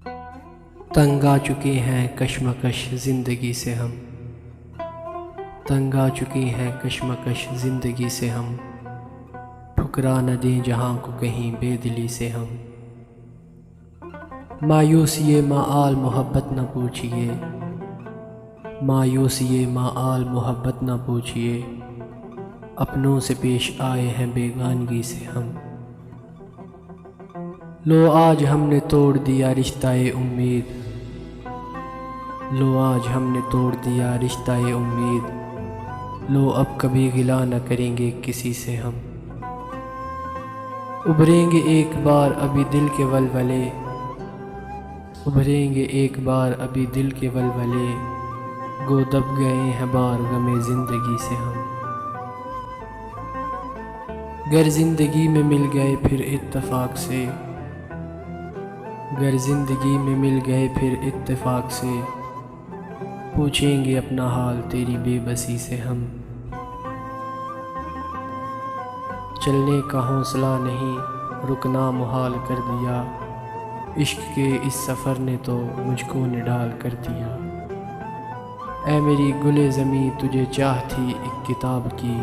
तंग आ चुके हैं कश्मकश ज़िंदगी से हम, तंग आ चुके हैं कश्मकश ज़िंदगी से हम, ठुकरा न दें जहाँ को कहीं बेदिली से हम। मायूसिए माआल मोहब्बत न पूछिए, मायूसिए माआल मोहब्बत न पूछिए, अपनों से पेश आए हैं बेगानगी से हम। लो आज हमने तोड़ दिया रिश्ता-ए उम्मीद, लो आज हमने तोड़ दिया रिश्ता-ए उम्मीद, लो अब कभी गिला न करेंगे किसी से हम। उभरेंगे एक बार अभी दिल के वलवले, उभरेंगे एक बार अभी दिल के वलवले, गो दब गए हैं बार गमे ज़िंदगी से हम। गर ज़िंदगी में मिल गए फिर इत्तेफाक से, गर ज़िंदगी में मिल गए फिर इत्तेफाक से, पूछेंगे अपना हाल तेरी बेबसी से हम। चलने का हौसला नहीं रुकना मुहाल कर दिया, इश्क के इस सफ़र ने तो मुझको निढाल कर दिया। ऐ मेरी गुले ज़मीं तुझे चाह थी एक किताब की,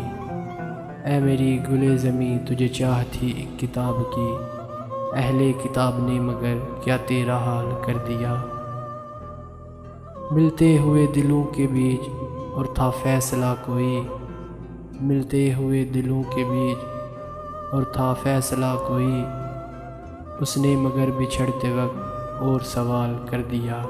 ऐ मेरी गुले ज़मीं तुझे चाह थी एक किताब की, अहले किताब ने मगर क्या तेरा हाल कर दिया। मिलते हुए दिलों के बीच और था फैसला कोई, मिलते हुए दिलों के बीच और था फैसला कोई, उसने मगर बिछड़ते वक्त और सवाल कर दिया।